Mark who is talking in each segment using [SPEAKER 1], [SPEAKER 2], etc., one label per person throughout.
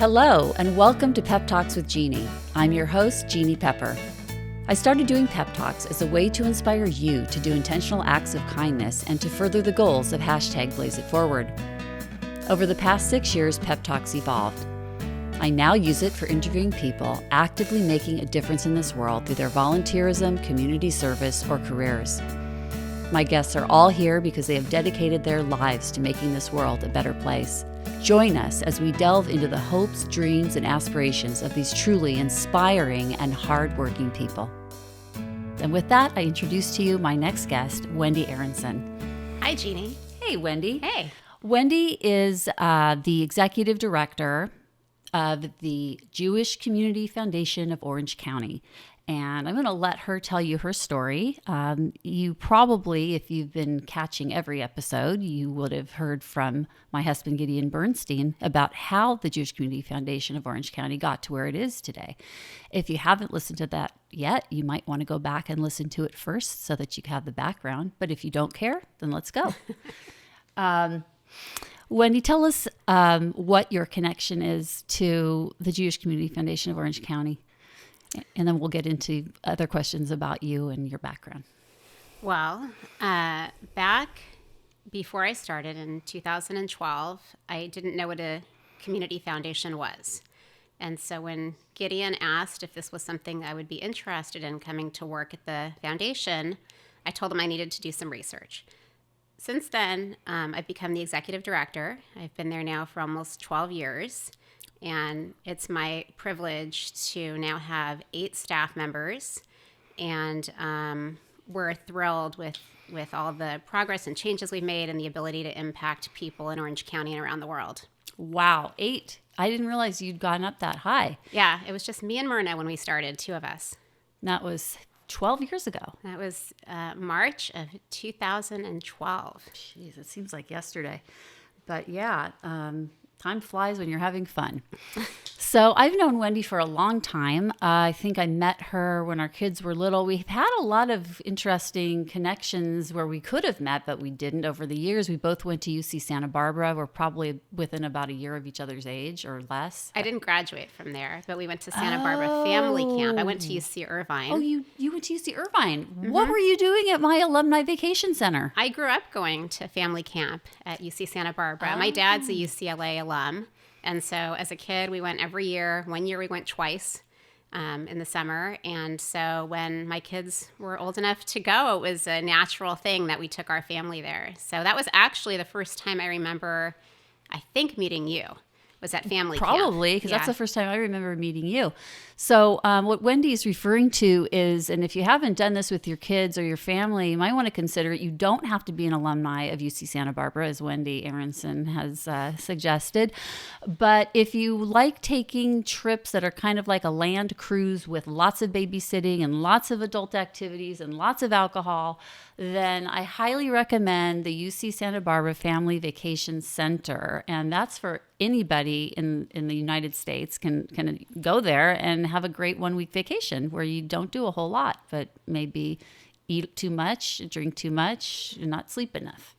[SPEAKER 1] Hello, and welcome to PeppTalks with Jeanne. I'm your host, Jeanne Pepper. I started doing PeppTalks as a way to inspire you to do intentional acts of kindness and to further the goals of #BlazeItForward. Over the past 6 years, PeppTalks evolved. I now use it for interviewing people actively making a difference in this world through their volunteerism, community service, or careers. My guests are all here because they have dedicated their lives to making this world a better place. Join us as we delve into the hopes, dreams, and aspirations of these truly inspiring and hardworking people. And with that, I introduce to you my next guest, Wendy Arenson.
[SPEAKER 2] Hi, Jeanne.
[SPEAKER 1] Hey, Wendy.
[SPEAKER 2] Hey.
[SPEAKER 1] Wendy is the executive director of the Jewish Community Foundation of Orange County. And I'm going to let her tell you her story. You probably, if you've been catching every episode, you would have heard from my husband, Gideon Bernstein, about how the Jewish Community Foundation of Orange County got to where it is today. If you haven't listened to that yet, you might want to go back and listen to it first so that you have the background. But if you don't care, then let's go. Wendy, tell us what your connection is to the Jewish Community Foundation of Orange County. And then we'll get into other questions about you and your background.
[SPEAKER 2] Well, back before I started in 2012, I didn't know what a community foundation was. And so when Gideon asked if this was something I would be interested in coming to work at the foundation, I told him I needed to do some research. Since then, I've become the executive director. I've been there now for almost 12 years. And it's my privilege to now have 8 staff members. And we're thrilled with all the progress and changes we've made and the ability to impact people in Orange County and around the world.
[SPEAKER 1] Wow, 8. I didn't realize you'd gone up that high.
[SPEAKER 2] Yeah, it was just me and Myrna when we started, 2 of us.
[SPEAKER 1] That was 12 years ago.
[SPEAKER 2] That was March of 2012.
[SPEAKER 1] Jeez, it seems like yesterday. But yeah, time flies when you're having fun. So I've known Wendy for a long time. I think I met her when our kids were little. We've had a lot of interesting connections where we could have met, but we didn't over the years. We both went to UC Santa Barbara. We're probably within about a year of each other's age or less.
[SPEAKER 2] I didn't graduate from there, but we went to Santa Barbara Family Camp. I went to UC Irvine.
[SPEAKER 1] Oh, you went to UC Irvine. Mm-hmm. What were you doing at my alumni vacation center?
[SPEAKER 2] I grew up going to family camp at UC Santa Barbara. My dad's a UCLA alum. And so as a kid, we went every year. One year we went twice in the summer. And so when my kids were old enough to go, it was a natural thing that we took our family there. So that was actually the first time I remember, I think, meeting you. Was at family camp.
[SPEAKER 1] Probably, because that's the first time I remember meeting you. So what Wendy is referring to is, and if you haven't done this with your kids or your family, you might want to consider it. You don't have to be an alumni of UC Santa Barbara, as Wendy Arenson has suggested. But if you like taking trips that are kind of like a land cruise with lots of babysitting and lots of adult activities and lots of alcohol, then I highly recommend the UC Santa Barbara Family Vacation Center. And that's for anybody in the United States can go there and have a great 1-week vacation where you don't do a whole lot, but maybe eat too much, drink too much, and not sleep enough.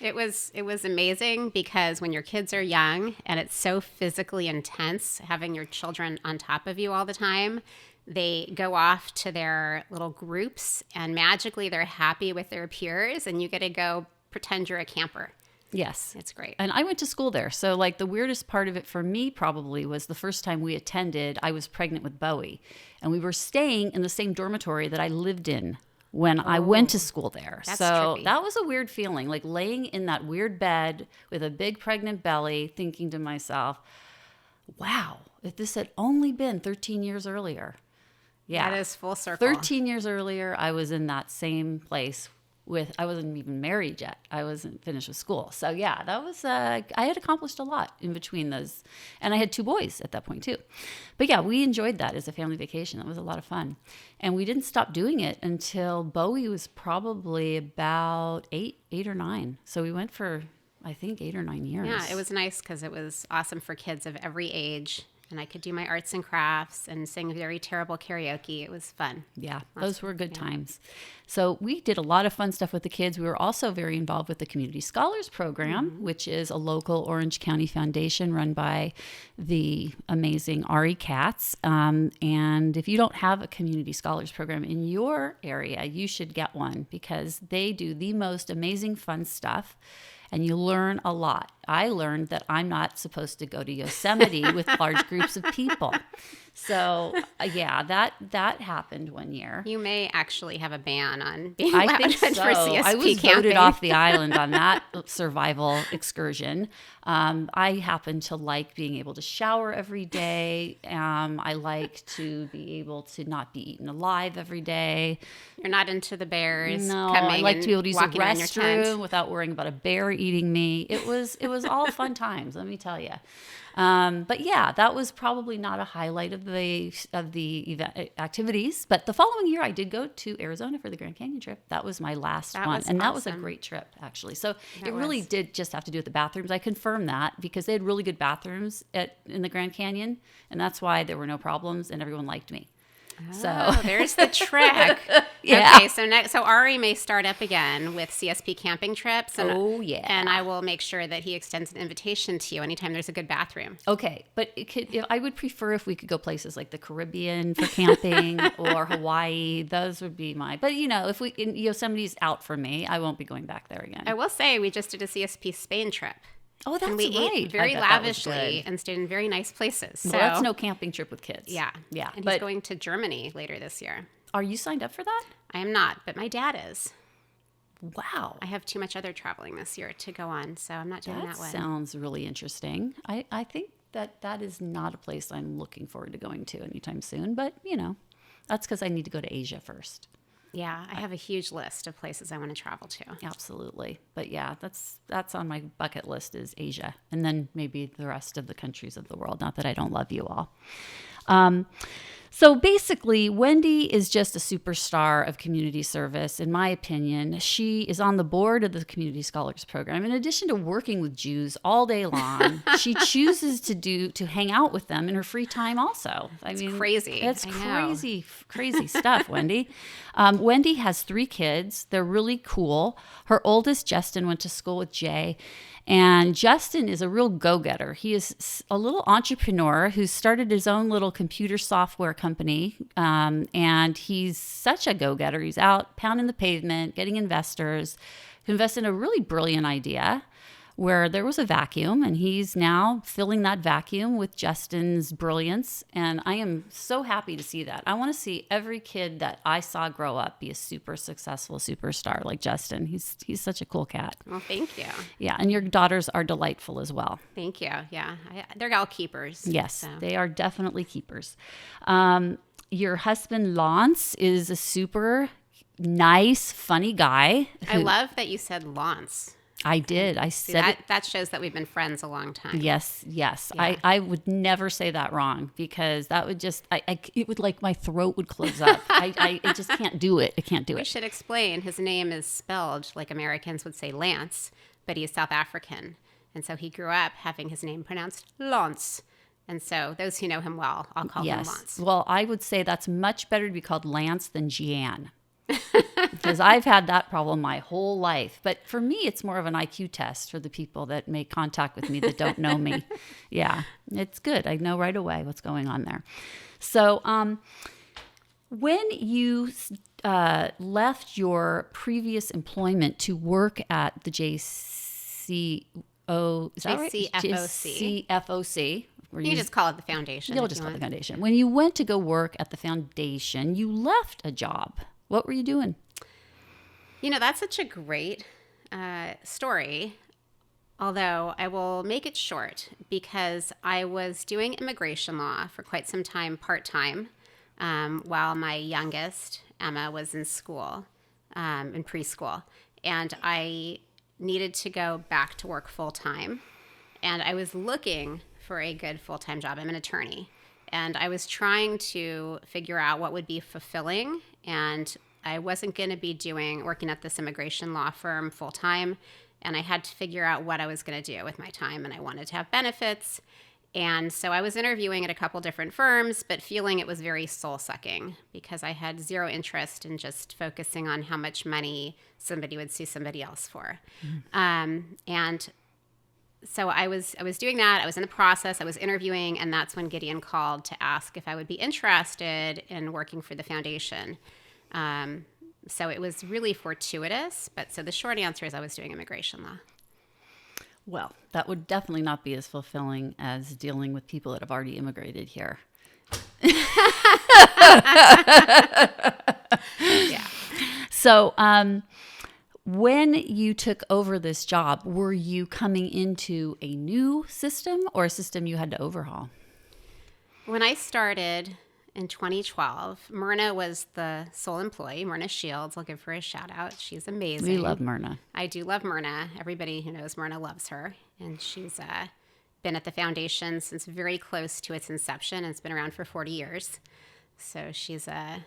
[SPEAKER 2] It was amazing because when your kids are young and it's so physically intense, having your children on top of you all the time, they go off to their little groups and magically they're happy with their peers and you get to go pretend you're a camper.
[SPEAKER 1] Yes.
[SPEAKER 2] It's great.
[SPEAKER 1] And I went to school there. So like the weirdest part of it for me probably was the first time we attended, I was pregnant with Bowie. And we were staying in the same dormitory that I lived in when I went to school there.
[SPEAKER 2] That's
[SPEAKER 1] so
[SPEAKER 2] trippy.
[SPEAKER 1] That was a weird feeling, like laying in that weird bed with a big pregnant belly, thinking to myself, wow, if this had only been 13 years earlier. Yeah.
[SPEAKER 2] That is full circle.
[SPEAKER 1] 13 years earlier, I was in that same place I wasn't even married yet. I wasn't finished with school. So yeah, that was, I had accomplished a lot in between those. And I had 2 boys at that point too. But yeah, we enjoyed that as a family vacation. That was a lot of fun. And we didn't stop doing it until Bowie was probably about 8 or 9. So we went for, I think, 8 or 9 years.
[SPEAKER 2] Yeah, it was nice because it was awesome for kids of every age. and I could do my arts and crafts and sing very terrible karaoke. It was fun.
[SPEAKER 1] Yeah, those were good times. So we did a lot of fun stuff with the kids. We were also very involved with the Community Scholars Program, which is a local Orange County foundation run by the amazing Ari Katz. And if you don't have a Community Scholars Program in your area, you should get one because they do the most amazing fun stuff. And you learn a lot. I learned that I'm not supposed to go to Yosemite with large groups of people. So, yeah, that happened one year.
[SPEAKER 2] You may actually have a ban on being
[SPEAKER 1] I
[SPEAKER 2] allowed
[SPEAKER 1] think so.
[SPEAKER 2] for CSP
[SPEAKER 1] I was
[SPEAKER 2] camping.
[SPEAKER 1] voted off the island on that survival excursion. I happen to like being able to shower every day. I like to be able to not be eaten alive every day.
[SPEAKER 2] You're not into the bears.
[SPEAKER 1] No,
[SPEAKER 2] coming
[SPEAKER 1] I like
[SPEAKER 2] and
[SPEAKER 1] to be able to use the
[SPEAKER 2] walking around your tent.
[SPEAKER 1] restroom without worrying about a bear eating me. It was all fun times, let me tell you. But yeah, that was probably not a highlight of the event activities. But the following year, I did go to Arizona for the Grand Canyon trip. That was my last one, and that was a great trip actually. So it really did just have to do with the bathrooms. I confirmed that because they had really good bathrooms in the Grand Canyon, and that's why there were no problems and everyone liked me. So
[SPEAKER 2] there's the trick.
[SPEAKER 1] Yeah.
[SPEAKER 2] Okay, so Ari may start up again with CSP camping trips. And, and I will make sure that he extends an invitation to you anytime there's a good bathroom.
[SPEAKER 1] Okay, but I would prefer if we could go places like the Caribbean for camping or Hawaii. Those would be but if Yosemite's out for me, I won't be going back there again.
[SPEAKER 2] I will say we just did a CSP Spain trip.
[SPEAKER 1] Oh, that's
[SPEAKER 2] and we
[SPEAKER 1] right.
[SPEAKER 2] ate very lavishly and stayed in very nice places. So
[SPEAKER 1] well, that's no camping trip with kids.
[SPEAKER 2] Yeah. And he's going to Germany later this year.
[SPEAKER 1] Are you signed up for that?
[SPEAKER 2] I am not, but my dad is.
[SPEAKER 1] Wow.
[SPEAKER 2] I have too much other traveling this year to go on, so I'm not doing that one.
[SPEAKER 1] That sounds really interesting. I think that is not a place I'm looking forward to going to anytime soon, but that's because I need to go to Asia first.
[SPEAKER 2] Yeah, I have a huge list of places I want to travel to.
[SPEAKER 1] Absolutely. But yeah, that's on my bucket list is Asia, and then maybe the rest of the countries of the world. Not that I don't love you all. So basically, Wendy is just a superstar of community service, in my opinion. She is on the board of the Community Scholars Program. In addition to working with Jews all day long, she chooses to hang out with them in her free time also.
[SPEAKER 2] It's crazy.
[SPEAKER 1] It's crazy stuff, Wendy. Wendy has 3 kids. They're really cool. Her oldest, Justin, went to school with Jay. And Justin is a real go-getter. He is a little entrepreneur who started his own little computer software company. And he's such a go-getter. He's out pounding the pavement, getting investors who invest in a really brilliant idea where there was a vacuum, and he's now filling that vacuum with Justin's brilliance. And I am so happy to see that. I want to see every kid that I saw grow up be a super successful superstar like Justin. He's such a cool cat.
[SPEAKER 2] Well, thank you.
[SPEAKER 1] Yeah, and your daughters are delightful as well.
[SPEAKER 2] Thank you. Yeah, they're all keepers.
[SPEAKER 1] Yes,
[SPEAKER 2] so.
[SPEAKER 1] They are definitely keepers. Your husband, Lance, is a super nice, funny guy.
[SPEAKER 2] I love that you said Lance.
[SPEAKER 1] I did. I said it.
[SPEAKER 2] That shows that we've been friends a long time.
[SPEAKER 1] Yes. Yeah. I would never say that wrong because that would just, it would my throat would close up. I just can't do it. I can't do it.
[SPEAKER 2] We should explain. His name is spelled like Americans would say Lance, but he's South African. And so he grew up having his name pronounced Lance. And so those who know him well, I'll call him Lance.
[SPEAKER 1] Well, I would say that's much better to be called Lance than Jeanne. Because I've had that problem my whole life. But for me, it's more of an IQ test for the people that make contact with me that don't know me. Yeah, it's good. I know right away what's going on there. So when you left your previous employment to work at the JCFOC.
[SPEAKER 2] You can just call it the foundation.
[SPEAKER 1] You'll just call it the foundation. When you went to go work at the foundation, you left a job. What were you doing?
[SPEAKER 2] That's such a great story, although I will make it short because I was doing immigration law for quite some time part-time while my youngest, Emma, was in school, in preschool. And I needed to go back to work full-time. And I was looking for a good full-time job. I'm an attorney. And I was trying to figure out what would be fulfilling, and I wasn't going to be working at this immigration law firm full-time, and I had to figure out what I was going to do with my time, and I wanted to have benefits. And so I was interviewing at a couple different firms, but feeling it was very soul-sucking because I had zero interest in just focusing on how much money somebody would sue somebody else for. And so I was doing that. I was in the process. I was interviewing, and that's when Gideon called to ask if I would be interested in working for the foundation. So it was really fortuitous. But so the short answer is I was doing immigration law.
[SPEAKER 1] Well, that would definitely not be as fulfilling as dealing with people that have already immigrated here.
[SPEAKER 2] Yeah.
[SPEAKER 1] So, when you took over this job, were you coming into a new system or a system you had to overhaul?
[SPEAKER 2] When I started in 2012, Myrna was the sole employee. Myrna Shields, I'll give her a shout out. She's amazing.
[SPEAKER 1] We love Myrna.
[SPEAKER 2] I do love Myrna. Everybody who knows Myrna loves her. And she's been at the foundation since very close to its inception, and it's been around for 40 years. So she's a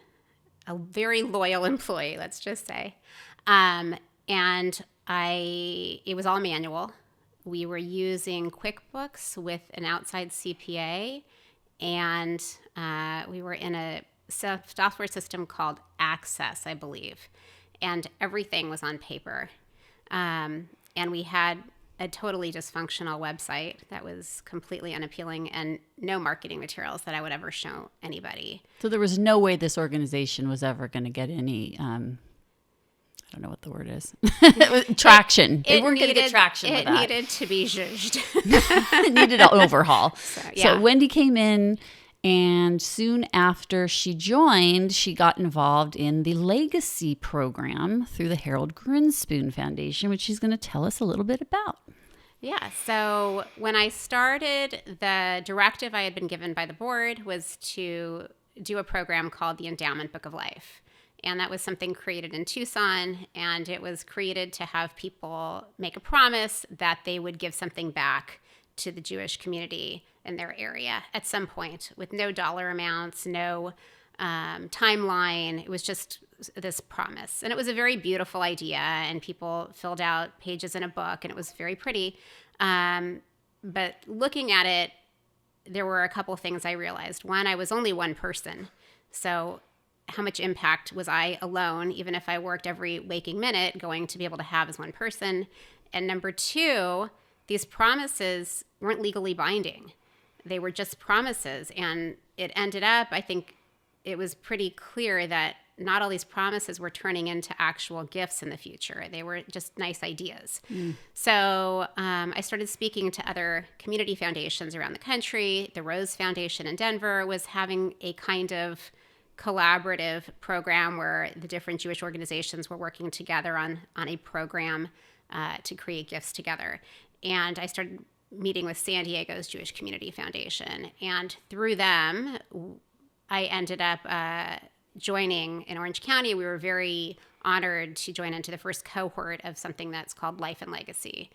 [SPEAKER 2] very loyal employee, let's just say. And it was all manual. We were using QuickBooks with an outside CPA, and we were in a software system called Access, I believe, and everything was on paper. And we had a totally dysfunctional website that was completely unappealing and no marketing materials that I would ever show anybody.
[SPEAKER 1] So there was no way this organization was ever going to get any, I don't know what the word is, traction. They weren't going to get traction with that.
[SPEAKER 2] It needed to be zhuzhed.
[SPEAKER 1] It needed an overhaul.
[SPEAKER 2] Yeah.
[SPEAKER 1] So Wendy came in, and soon after she joined, she got involved in the Legacy program through the Harold Grinspoon Foundation, which she's going to tell us a little bit about.
[SPEAKER 2] Yeah. So when I started, the directive I had been given by the board was to do a program called the Endowment Book of Life. And that was something created in Tucson, and it was created to have people make a promise that they would give something back to the Jewish community in their area at some point, with no dollar amounts, no timeline. It was just this promise. And it was a very beautiful idea, and people filled out pages in a book, and it was very pretty. But looking at it, there were a couple things I realized. One, I was only one person. So how much impact was I alone, even if I worked every waking minute, going to be able to have as one person? And number two, these promises weren't legally binding. They were just promises. And it ended up, I think it was pretty clear that not all these promises were turning into actual gifts in the future. They were just nice ideas. So I started speaking to other community foundations around the country. The Rose Foundation in Denver was having a kind of collaborative program where the different Jewish organizations were working together on a program to create gifts together. And I started meeting with San Diego's Jewish Community Foundation. And through them, I ended up joining in Orange County. We were very honored to join into the first cohort of something that's called Life and Legacy.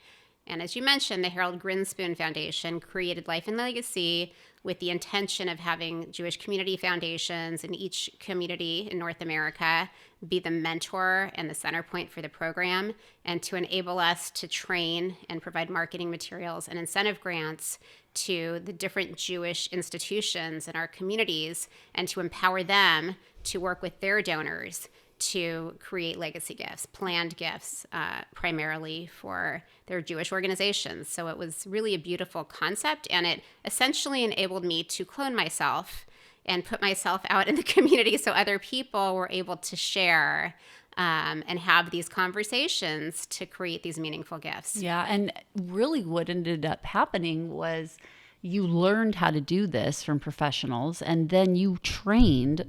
[SPEAKER 2] And as you mentioned, the Harold Grinspoon Foundation created Life and Legacy with the intention of having Jewish community foundations in each community in North America be the mentor and the center point for the program, and to enable us to train and provide marketing materials and incentive grants to the different Jewish institutions in our communities, and to empower them to work with their donors to create legacy gifts, planned gifts, primarily for their Jewish organizations. So it was really a beautiful concept, and it essentially enabled me to clone myself and put myself out in the community so other people were able to share and have these conversations to create these meaningful gifts.
[SPEAKER 1] Yeah, and really what ended up happening was you learned how to do this from professionals, and then you trained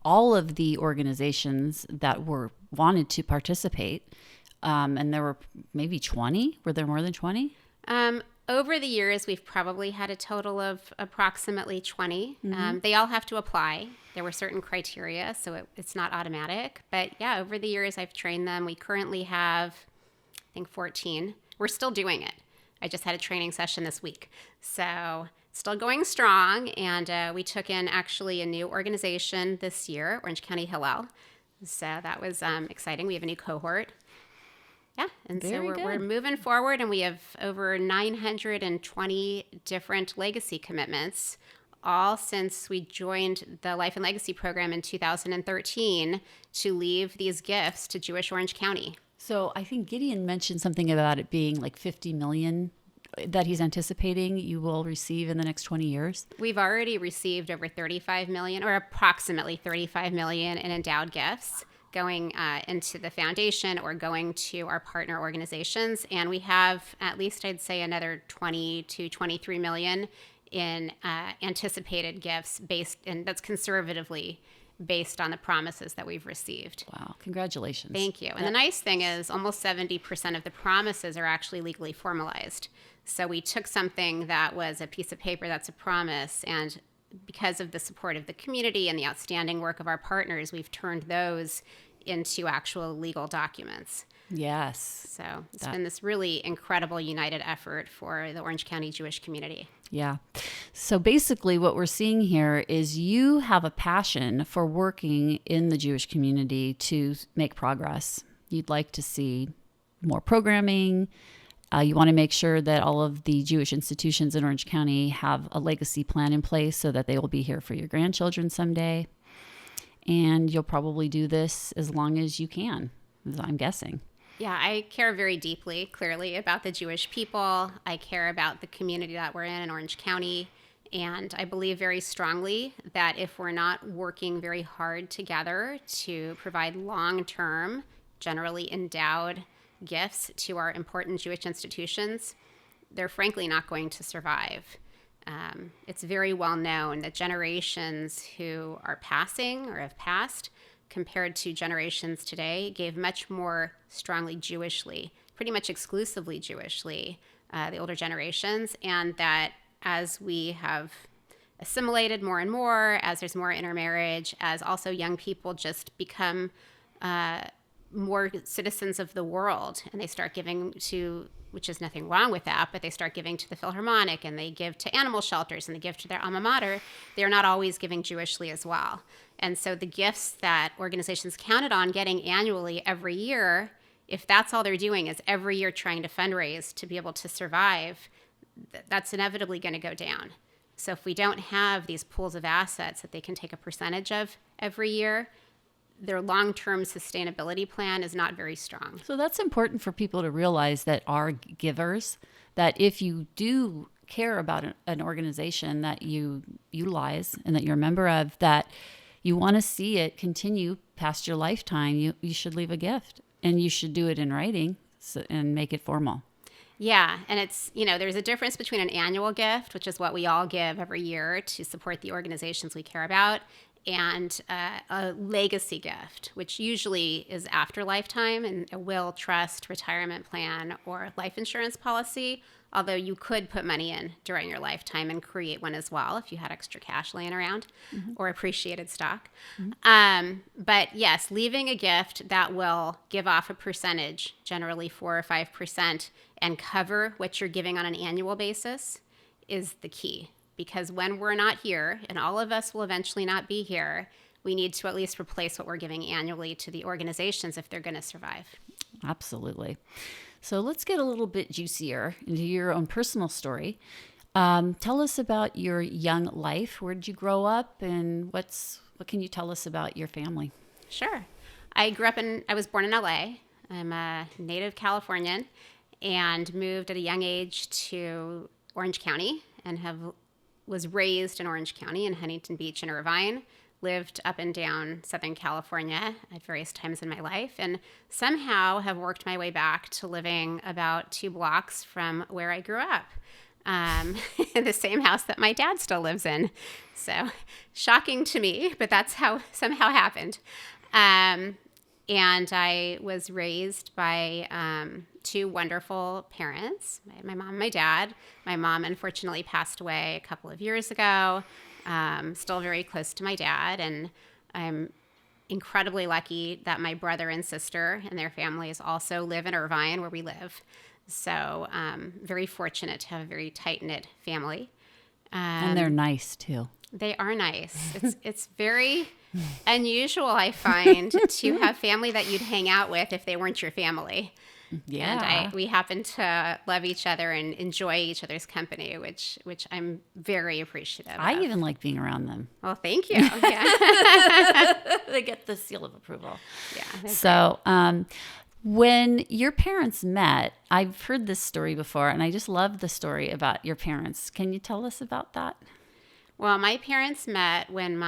[SPEAKER 1] all of the organizations that wanted to participate, and there were maybe 20. Were there more than 20?
[SPEAKER 2] Over the years, we've probably had a total of approximately 20. They all have to apply. There were certain criteria, so it's not automatic. But yeah, over the years, I've trained them. We currently have, I think, 14. We're still doing it. I just had a training session this week. So still going strong, and we took in actually a new organization this year, Orange County Hillel. So that was exciting. We have a new cohort. Yeah, and so
[SPEAKER 1] Very
[SPEAKER 2] we're
[SPEAKER 1] good.
[SPEAKER 2] moving forward, and we have over 920 different legacy commitments, all since we joined the Life and Legacy program in 2013 to leave these gifts to Jewish Orange County.
[SPEAKER 1] So I think Gideon mentioned something about it being like 50 million that he's anticipating you will receive in the next 20 years.
[SPEAKER 2] We've already received over 35 million, or approximately 35 million, in endowed gifts going into the foundation or going to our partner organizations. And we have at least, I'd say, another 20 to 23 million in anticipated gifts and that's conservatively based on the promises that we've received.
[SPEAKER 1] Wow. Congratulations.
[SPEAKER 2] Thank you. And the nice thing is almost 70% of the promises are actually legally formalized. So we took something that was a piece of paper that's a promise, and because of the support of the community and the outstanding work of our partners, we've turned those into actual legal documents.
[SPEAKER 1] Yes.
[SPEAKER 2] So it's been this really incredible united effort for the Orange County Jewish community.
[SPEAKER 1] Yeah. So basically what we're seeing here is you have a passion for working in the Jewish community to make progress. You'd like to see more programming. You want to make sure that all of the Jewish institutions in Orange County have a legacy plan in place so that they will be here for your grandchildren someday. And you'll probably do this as long as you can, I'm guessing.
[SPEAKER 2] Yeah, I care very deeply, clearly, about the Jewish people. I care about the community that we're in Orange County. And I believe very strongly that if we're not working very hard together to provide long-term, generally endowed gifts to our important Jewish institutions, they're frankly not going to survive. It's very well known that generations who are passing or have passed compared to generations today gave much more strongly Jewishly, pretty much exclusively Jewishly, the older generations, and that as we have assimilated more and more, as there's more intermarriage, as also young people just become more citizens of the world, and they start giving to, which is nothing wrong with that, but they start giving to the Philharmonic, and they give to animal shelters, and they give to their alma mater, they're not always giving Jewishly as well. And so the gifts that organizations counted on getting annually every year, if that's all they're doing is every year trying to fundraise to be able to survive, that's inevitably going to go down. So if we don't have these pools of assets that they can take a percentage of every year, their long-term sustainability plan is not very strong.
[SPEAKER 1] So that's important for people to realize that are givers, that if you do care about an organization that you utilize and that you're a member of, that you want to see it continue past your lifetime, you should leave a gift, and you should do it in writing and make it formal.
[SPEAKER 2] Yeah, and it's, there's a difference between an annual gift, which is what we all give every year to support the organizations we care about, and a legacy gift, which usually is after lifetime, and a will, trust, retirement plan, or life insurance policy, although you could put money in during your lifetime and create one as well if you had extra cash laying around or appreciated stock. But yes, leaving a gift that will give off a percentage, generally 4 or 5%, and cover what you're giving on an annual basis is the key. Because when we're not here, and all of us will eventually not be here, we need to at least replace what we're giving annually to the organizations if they're going to survive. Absolutely.
[SPEAKER 1] So let's get a little bit juicier into your own personal story. Tell us about your young life. Where did you grow up, and what can you tell us about your family?
[SPEAKER 2] Sure. I was born in LA. I'm a native Californian and moved at a young age to Orange County and was raised in Orange County in Huntington Beach and Irvine, lived up and down Southern California at various times in my life, and somehow have worked my way back to living about 2 blocks from where I grew up, in the same house that my dad still lives in. So shocking to me, but that's how somehow happened. And I was raised by 2 wonderful parents, my mom and my dad. My mom unfortunately passed away a couple of years ago. Still very close to my dad, and I'm incredibly lucky that my brother and sister and their families also live in Irvine, where we live. So very fortunate to have a very tight-knit family.
[SPEAKER 1] And they're nice, too.
[SPEAKER 2] They are nice. It's very unusual, I find, to have family that you'd hang out with if they weren't your family.
[SPEAKER 1] Yeah.
[SPEAKER 2] And we happen to love each other and enjoy each other's company, which I'm very appreciative
[SPEAKER 1] I
[SPEAKER 2] of.
[SPEAKER 1] even like being around them.
[SPEAKER 2] Well, thank you. Yeah.
[SPEAKER 1] They get the seal of approval.
[SPEAKER 2] Yeah.
[SPEAKER 1] So, when your parents met, I've heard this story before, and I just love the story about your parents. Can you tell us about that?
[SPEAKER 2] Well, my parents met when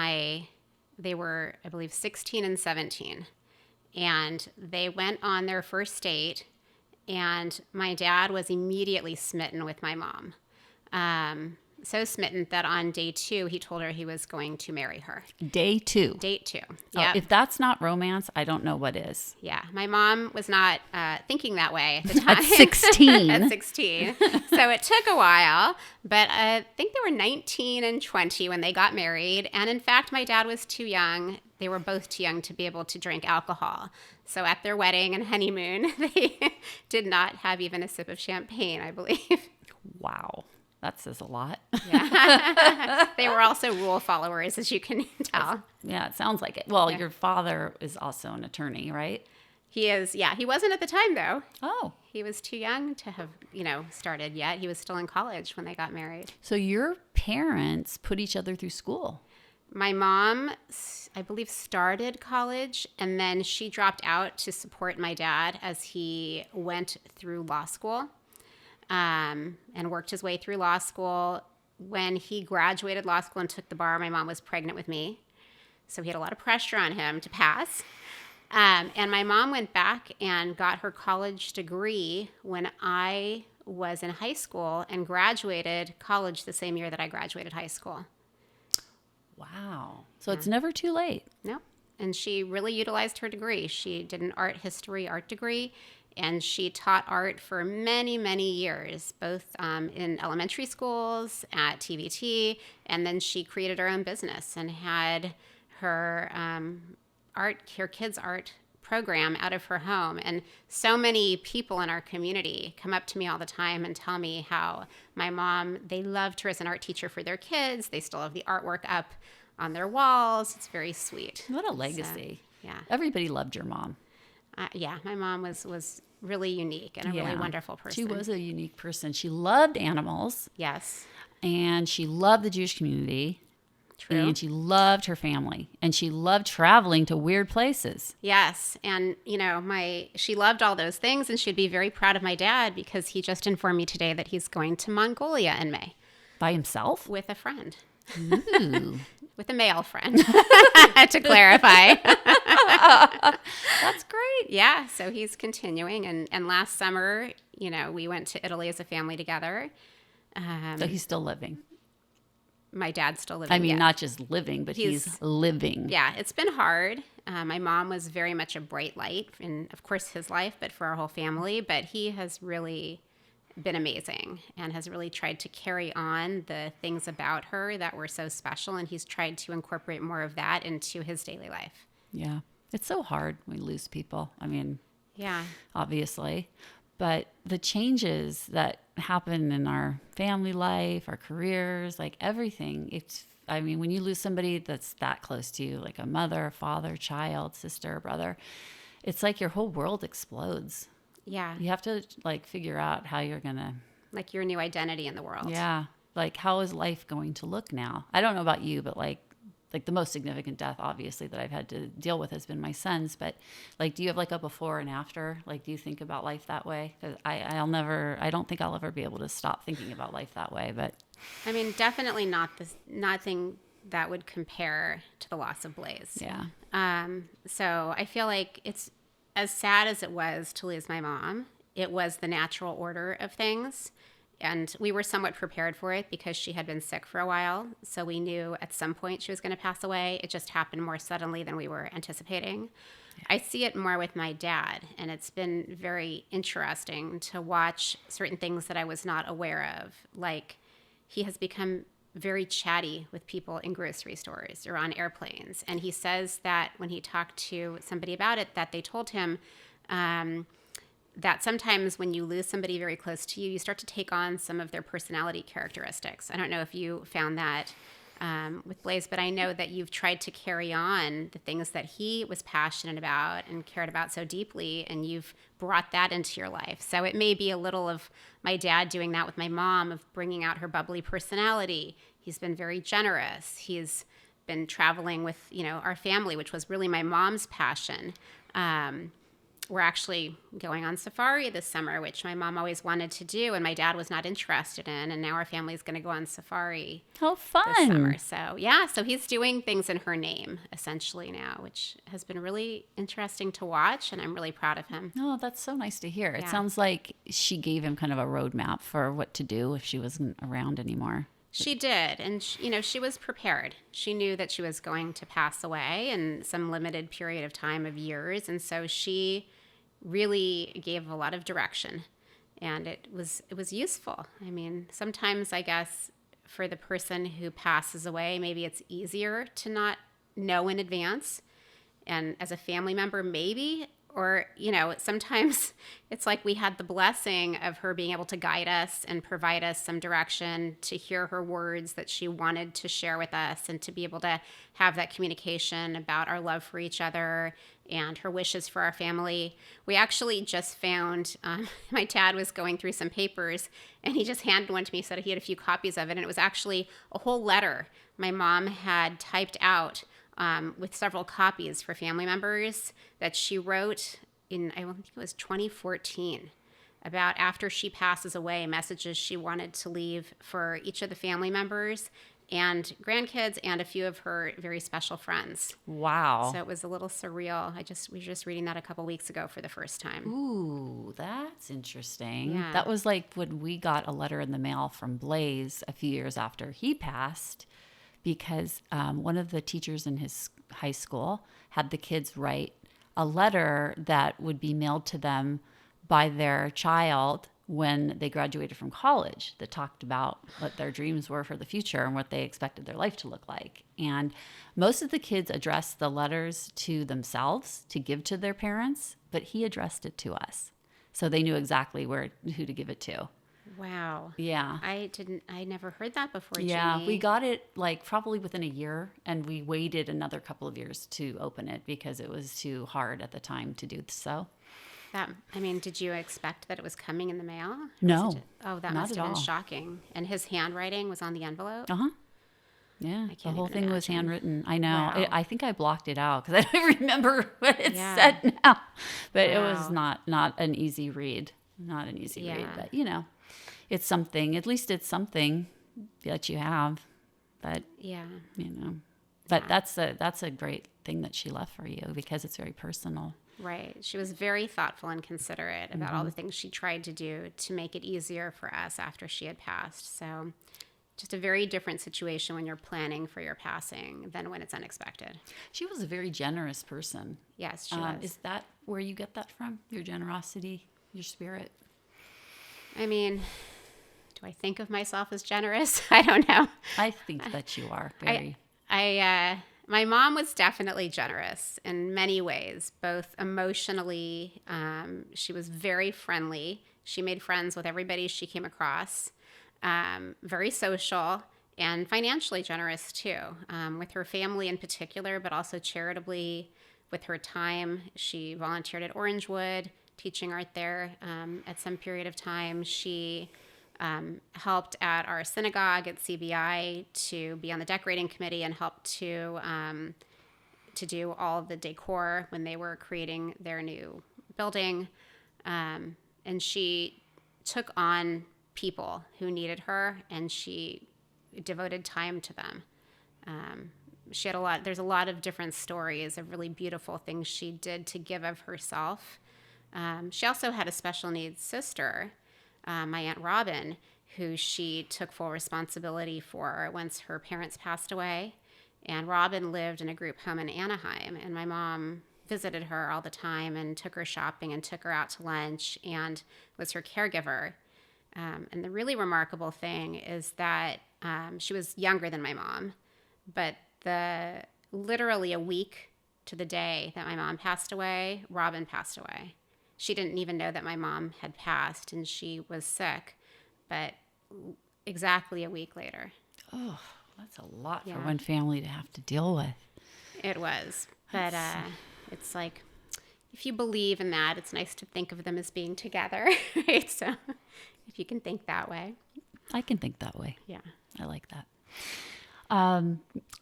[SPEAKER 2] they were, I believe, 16 and 17. And they went on their first date, and my dad was immediately smitten with my mom. So smitten that on day 2, he told her he was going to marry her.
[SPEAKER 1] Day 2.
[SPEAKER 2] Date 2.
[SPEAKER 1] Oh,
[SPEAKER 2] Yeah.
[SPEAKER 1] if that's not romance, I don't know what is.
[SPEAKER 2] Yeah. My mom was not thinking that way at the time.
[SPEAKER 1] At 16.
[SPEAKER 2] At 16. So it took a while, but I think they were 19 and 20 when they got married. And in fact, my dad was too young. They were both too young to be able to drink alcohol. So at their wedding and honeymoon, they did not have even a sip of champagne, I believe.
[SPEAKER 1] Wow. That says a lot.
[SPEAKER 2] Yeah. They were also rule followers, as you can tell.
[SPEAKER 1] Yeah, it sounds like it. Well, your father is also an attorney, right?
[SPEAKER 2] He is, yeah. He wasn't at the time, though.
[SPEAKER 1] Oh.
[SPEAKER 2] He was too young to have, started yet. He was still in college when they got married.
[SPEAKER 1] So your parents put each other through school.
[SPEAKER 2] My mom, I believe, started college, and then she dropped out to support my dad as he went through law school. And worked his way through law school. When he graduated law school and took the bar, my mom was pregnant with me. So he had a lot of pressure on him to pass. And my mom went back and got her college degree when I was in high school and graduated college the same year that I graduated high school.
[SPEAKER 1] Wow. So it's never too late.
[SPEAKER 2] No. And she really utilized her degree. She did an art degree. And she taught art for many, many years, both in elementary schools, at TVT, and then she created her own business and had her her kids' art program out of her home. And so many people in our community come up to me all the time and tell me how my mom, they loved her as an art teacher for their kids. They still have the artwork up on their walls. It's very sweet.
[SPEAKER 1] What a legacy.
[SPEAKER 2] So, yeah.
[SPEAKER 1] Everybody loved your mom.
[SPEAKER 2] Yeah, my mom was really unique and a really wonderful person.
[SPEAKER 1] She was a unique person. She loved animals.
[SPEAKER 2] Yes.
[SPEAKER 1] And she loved the Jewish community.
[SPEAKER 2] True.
[SPEAKER 1] And she loved her family. And she loved traveling to weird places.
[SPEAKER 2] Yes. And, she loved all those things, and she'd be very proud of my dad because he just informed me today that he's going to Mongolia in May.
[SPEAKER 1] By himself?
[SPEAKER 2] With a friend.
[SPEAKER 1] Ooh.
[SPEAKER 2] With a male friend, to clarify.
[SPEAKER 1] That's great.
[SPEAKER 2] Yeah, so he's continuing. And last summer, we went to Italy as a family together.
[SPEAKER 1] So he's still living.
[SPEAKER 2] My dad's still living.
[SPEAKER 1] I mean, not just living, but he's living.
[SPEAKER 2] Yeah, it's been hard. My mom was very much a bright light in, of course, his life, but for our whole family. But he has really been amazing and has really tried to carry on the things about her that were so special, and he's tried to incorporate more of that into his daily life.
[SPEAKER 1] Yeah. It's so hard when we lose people. I mean,
[SPEAKER 2] yeah,
[SPEAKER 1] obviously, but the changes that happen in our family life, our careers, like everything, when you lose somebody that's that close to you, like a mother, father, child, sister, brother, it's like your whole world explodes.
[SPEAKER 2] Yeah.
[SPEAKER 1] You have to figure out how you're going to.
[SPEAKER 2] Like your new identity in the world.
[SPEAKER 1] Yeah. Like, how is life going to look now? I don't know about you, but like the most significant death, obviously, that I've had to deal with has been my son's. But do you have a before and after? Do you think about life that way? Because I don't think I'll ever be able to stop thinking about life that way. But
[SPEAKER 2] I mean, definitely nothing that would compare to the loss of Blaze.
[SPEAKER 1] Yeah.
[SPEAKER 2] So I feel like it's as sad as it was to lose my mom. It was the natural order of things. And we were somewhat prepared for it because she had been sick for a while. So we knew at some point she was going to pass away. It just happened more suddenly than we were anticipating. Yeah. I see it more with my dad, and it's been very interesting to watch certain things that I was not aware of. Like, he has become very chatty with people in grocery stores or on airplanes. And he says that when he talked to somebody about it, that they told him that sometimes when you lose somebody very close to you, you start to take on some of their personality characteristics. I don't know if you found that with Blaze, but I know that you've tried to carry on the things that he was passionate about and cared about so deeply, and you've brought that into your life. So it may be a little of my dad doing that with my mom, of bringing out her bubbly personality. He's been very generous. He's been traveling with, our family, which was really my mom's passion. We're actually going on safari this summer, which my mom always wanted to do, and my dad was not interested in. And now our family is going to go on safari this summer. So, so he's doing things in her name, essentially now, which has been really interesting to watch, and I'm really proud of him.
[SPEAKER 1] Oh, that's so nice to hear.
[SPEAKER 2] Yeah.
[SPEAKER 1] It sounds like she gave him kind of a roadmap for what to do if she wasn't around anymore.
[SPEAKER 2] She did, and she was prepared. She knew that she was going to pass away in some limited period of time of years, and so she really gave a lot of direction, and it was useful. I mean, sometimes I guess for the person who passes away, maybe it's easier to not know in advance, and as a family member, maybe. Or, sometimes it's like we had the blessing of her being able to guide us and provide us some direction, to hear her words that she wanted to share with us, and to be able to have that communication about our love for each other and her wishes for our family. We actually just found, my dad was going through some papers, and he just handed one to me, said he had a few copies of it, and it was actually a whole letter my mom had typed out with several copies for family members that she wrote in, I think it was 2014, about after she passes away, messages she wanted to leave for each of the family members and grandkids and a few of her very special friends.
[SPEAKER 1] Wow.
[SPEAKER 2] So it was a little surreal. We were just reading that a couple weeks ago for the first time.
[SPEAKER 1] Ooh, that's interesting.
[SPEAKER 2] Yeah.
[SPEAKER 1] That was like when we got a letter in the mail from Blaze a few years after he passed, because one of the teachers in his high school had the kids write a letter that would be mailed to them by their child when they graduated from college, that talked about what their dreams were for the future and what they expected their life to look like. And most of the kids addressed the letters to themselves to give to their parents, but he addressed it to us. So they knew exactly who to give it to.
[SPEAKER 2] Wow.
[SPEAKER 1] Yeah.
[SPEAKER 2] I never heard that before,
[SPEAKER 1] Yeah,
[SPEAKER 2] Jeanne.
[SPEAKER 1] we got it like probably within a year, and we waited another couple of years to open it because it was too hard at the time to do so.
[SPEAKER 2] Did you expect that it was coming in the mail?
[SPEAKER 1] No.
[SPEAKER 2] That
[SPEAKER 1] not
[SPEAKER 2] must
[SPEAKER 1] at
[SPEAKER 2] have been
[SPEAKER 1] all.
[SPEAKER 2] shocking. And his handwriting was on the envelope?
[SPEAKER 1] Uh-huh. Yeah, the whole thing was handwritten. I know.
[SPEAKER 2] Wow.
[SPEAKER 1] I think I blocked it out because I don't remember what it said now. But it was not an easy read. Not an easy read. But, it's something. At least it's something that you have. But, But that's a great thing that she left for you because it's very personal.
[SPEAKER 2] Right. She was very thoughtful and considerate about all the things she tried to do to make it easier for us after she had passed. So just a very different situation when you're planning for your passing than when it's unexpected.
[SPEAKER 1] She was a very generous person.
[SPEAKER 2] Yes, she was.
[SPEAKER 1] Is that where you get that from? Your generosity, your spirit?
[SPEAKER 2] I mean, do I think of myself as generous? I don't know.
[SPEAKER 1] I think that you are very.
[SPEAKER 2] My mom was definitely generous in many ways, both emotionally. She was very friendly. She made friends with everybody she came across. Very social and financially generous too, with her family in particular, but also charitably with her time. She volunteered at Orangewood, teaching art there at some period of time. She helped at our synagogue at CBI to be on the decorating committee and helped to do all of the decor when they were creating their new building. And she took on people who needed her, and she devoted time to them. She had there's a lot of different stories of really beautiful things she did to give of herself. She also had a special needs sister, my Aunt Robin, who she took full responsibility for once her parents passed away. And Robin lived in a group home in Anaheim, and my mom visited her all the time and took her shopping and took her out to lunch and was her caregiver. And the really remarkable thing is that she was younger than my mom, but literally a week to the day that my mom passed away, Robin passed away. She didn't even know that my mom had passed, and she was sick, but exactly a week later.
[SPEAKER 1] Oh, That's a lot
[SPEAKER 2] Yeah.
[SPEAKER 1] for one family to have to deal with.
[SPEAKER 2] It was. But it's like, if you believe in that, it's nice to think of them as being together, right? So if you can think that way.
[SPEAKER 1] I can think that way.
[SPEAKER 2] Yeah.
[SPEAKER 1] I like that.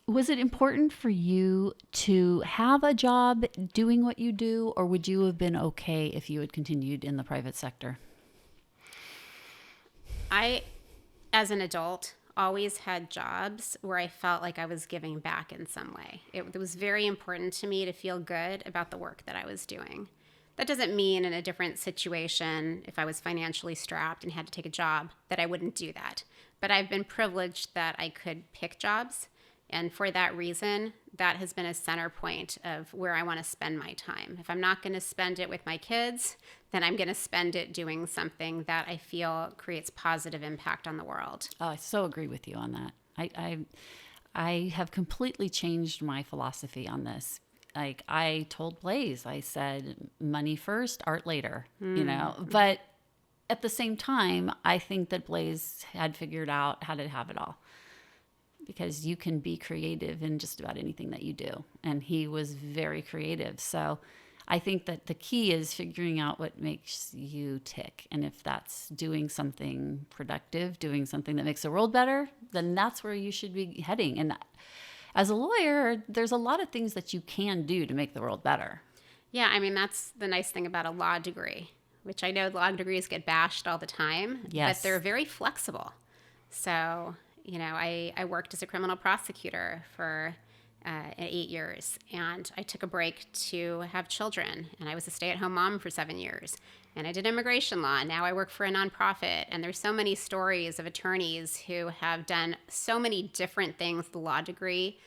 [SPEAKER 1] Was it important for you to have a job doing what you do, or would you have been okay if you had continued in the private sector?
[SPEAKER 2] I, as an adult, always had jobs where I felt like I was giving back in some way. It was very important to me to feel good about the work that I was doing. That doesn't mean in a different situation, if I was financially strapped and had to take a job, that I wouldn't do that. But I've been privileged that I could pick jobs. And for that reason, that has been a center point of where I want to spend my time. If I'm not going to spend it with my kids, then I'm going to spend it doing something that I feel creates positive impact on the world.
[SPEAKER 1] Oh, I so agree with you on that. I have completely changed my philosophy on this. Like I told Blaze, I said, money first, art later, but at the same time, I think that Blaze had figured out how to have it all, because you can be creative in just about anything that you do. And he was very creative. So I think that the key is figuring out what makes you tick. And if that's doing something productive, doing something that makes the world better, then that's where you should be heading. And as a lawyer, there's a lot of things that you can do to make the world better.
[SPEAKER 2] Yeah, I mean, that's the nice thing about a law degree, which I know law degrees get bashed all the time,
[SPEAKER 1] Yes.
[SPEAKER 2] but they're very flexible. So, I worked as a criminal prosecutor for 8 years, and I took a break to have children, and I was a stay-at-home mom for 7 years, and I did immigration law, and now I work for a nonprofit, and there's so many stories of attorneys who have done so many different things with the law degree,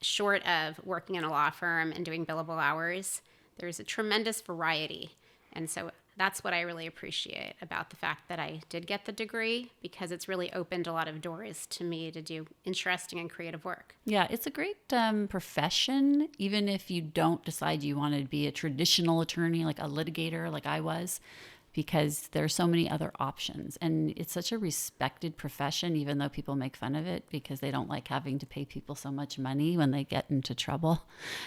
[SPEAKER 2] short of working in a law firm and doing billable hours. There's a tremendous variety, and so that's what I really appreciate about the fact that I did get the degree, because it's really opened a lot of doors to me to do interesting and creative work.
[SPEAKER 1] Yeah, it's a great profession, even if you don't decide you want to be a traditional attorney, like a litigator like I was, because there are so many other options. And it's such a respected profession, even though people make fun of it because they don't like having to pay people so much money when they get into trouble.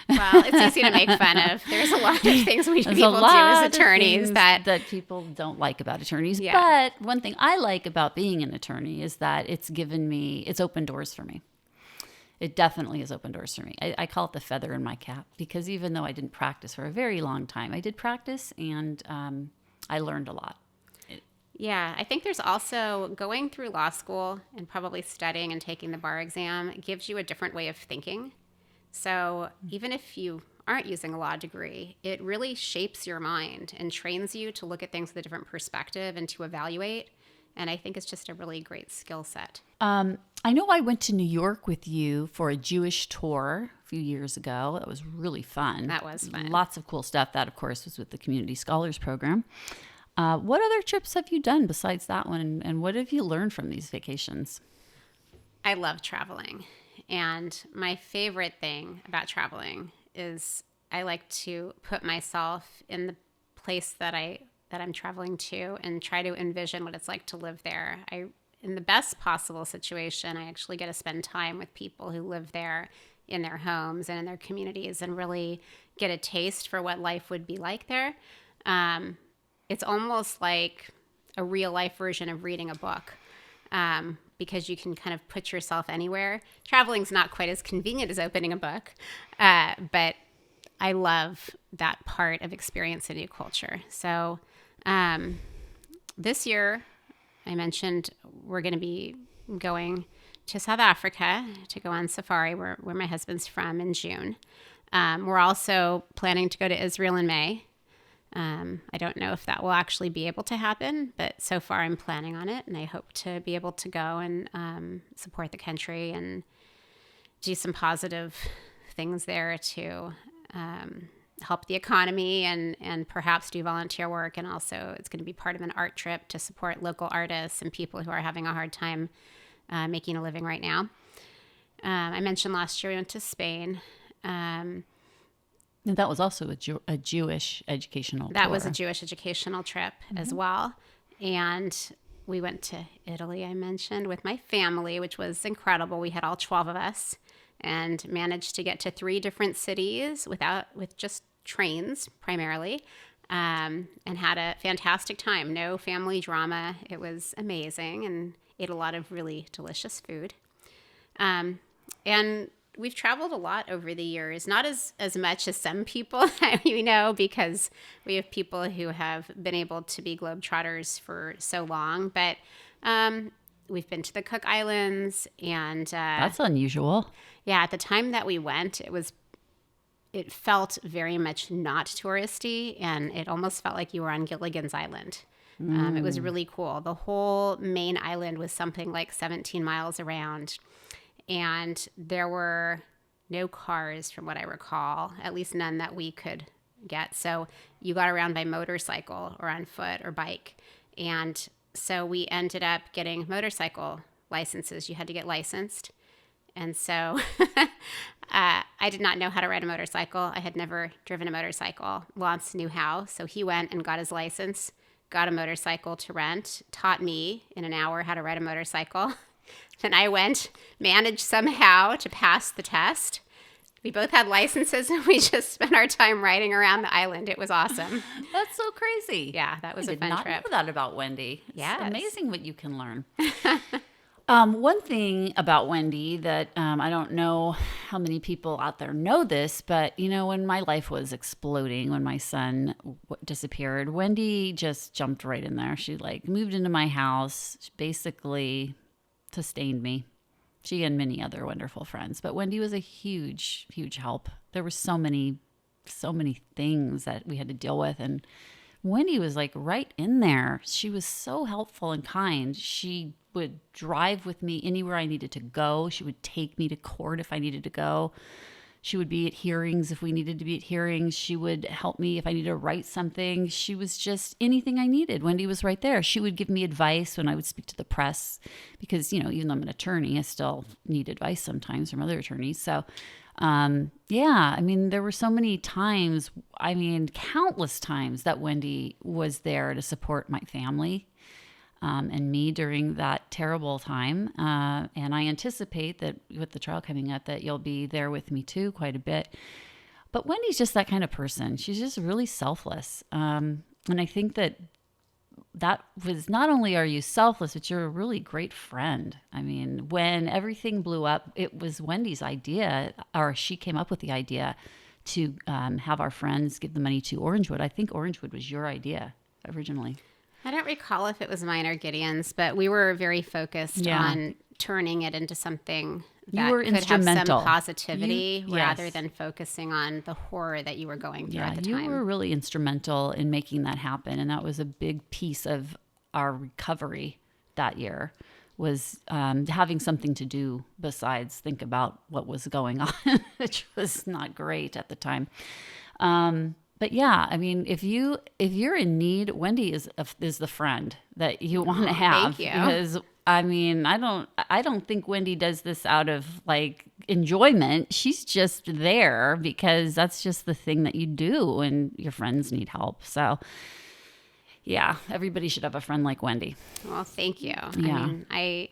[SPEAKER 2] Well, it's easy to make fun of. There's a lot of things people do as attorneys that
[SPEAKER 1] people don't like about attorneys.
[SPEAKER 2] Yeah.
[SPEAKER 1] But one thing I like about being an attorney is that it's opened doors for me. It definitely has opened doors for me. I call it the feather in my cap, because even though I didn't practice for a very long time, I did practice, and I learned a lot.
[SPEAKER 2] Yeah, I think there's also going through law school and probably studying and taking the bar exam gives you a different way of thinking. So even if you aren't using a law degree, it really shapes your mind and trains you to look at things with a different perspective and to evaluate. And I think it's just a really great skill set.
[SPEAKER 1] I know I went to New York with you for a Jewish tour a few years ago. That was really fun.
[SPEAKER 2] That was fun.
[SPEAKER 1] Lots of cool stuff. That, of course, was with the Community Scholars Program. What other trips have you done besides that one, and what have you learned from these vacations?
[SPEAKER 2] I love traveling. And my favorite thing about traveling is I like to put myself in the place that I'm traveling to and try to envision what it's like to live there. In the best possible situation, I actually get to spend time with people who live there in their homes and in their communities and really get a taste for what life would be like there. It's almost like a real life version of reading a book, because you can kind of put yourself anywhere. Traveling's not quite as convenient as opening a book, but I love that part of experience a new culture. So this year, I mentioned we're going to be going to South Africa to go on safari, where my husband's from, in June. We're also planning to go to Israel in May. I don't know if that will actually be able to happen, but so far I'm planning on it, and I hope to be able to go and support the country and do some positive things there to help the economy and perhaps do volunteer work. And also it's going to be part of an art trip to support local artists and people who are having a hard time making a living right now. I mentioned last year we went to Spain.
[SPEAKER 1] And that was also a Jewish educational tour.
[SPEAKER 2] That was a Jewish educational trip as well. And we went to Italy, I mentioned, with my family, which was incredible. We had all 12 of us and managed to get to 3 different cities with just trains primarily, and had a fantastic time. No family drama. It was amazing, and ate a lot of really delicious food. And we've traveled a lot over the years, not as much as some people, because we have people who have been able to be globetrotters for so long. But we've been to the Cook Islands, and
[SPEAKER 1] That's unusual.
[SPEAKER 2] yeah, at the time that we went, it felt very much not touristy, and it almost felt like you were on Gilligan's Island. It was really cool. The whole main island was something like 17 miles around. And there were no cars, from what I recall, at least none that we could get. So you got around by motorcycle or on foot or bike. And so we ended up getting motorcycle licenses. You had to get licensed. And so I did not know how to ride a motorcycle. I had never driven a motorcycle. Lance knew how. So he went and got his license, got a motorcycle to rent, taught me in an hour how to ride a motorcycle. Then I went, managed somehow to pass the test. We both had licenses, and we just spent our time riding around the island. It was awesome.
[SPEAKER 1] That's so crazy.
[SPEAKER 2] Yeah, that was a fun trip.
[SPEAKER 1] I did not know that about Wendy. It's
[SPEAKER 2] Yes.
[SPEAKER 1] amazing what you can learn. One thing about Wendy that I don't know how many people out there know this, but when my life was exploding, when my son disappeared, Wendy just jumped right in there. She moved into my house, she basically sustained me. She and many other wonderful friends, but Wendy was a huge, huge help. There were so many things that we had to deal with, and Wendy was right in there. She was so helpful and kind. She would drive with me anywhere I needed to go. She would take me to court if I needed to go. She would be at hearings if we needed to be at hearings. She would help me if I needed to write something. She was just anything I needed. Wendy was right there. She would give me advice when I would speak to the press because, even though I'm an attorney, I still need advice sometimes from other attorneys. So, there were so many times, countless times that Wendy was there to support my family and me during that terrible time. And I anticipate that with the trial coming up that you'll be there with me too quite a bit. But Wendy's just that kind of person. She's just really selfless. And I think that was not only are you selfless, but you're a really great friend. When everything blew up, it was Wendy's idea, or she came up with the idea to have our friends give the money to Orangewood. I think Orangewood was your idea originally.
[SPEAKER 2] I don't recall if it was mine or Gideon's, but we were very focused on turning it into something that could have some positivity rather than focusing on the horror that you were going through at the time.
[SPEAKER 1] You were really instrumental in making that happen, and that was a big piece of our recovery that year, was having something to do besides think about what was going on, which was not great at the time. But yeah, if you're in need, Wendy is the friend that you want to have.
[SPEAKER 2] Thank you.
[SPEAKER 1] Because I don't think Wendy does this out of enjoyment. She's just there because that's just the thing that you do when your friends need help. So yeah, everybody should have a friend like Wendy.
[SPEAKER 2] Well, thank you.
[SPEAKER 1] Yeah.
[SPEAKER 2] I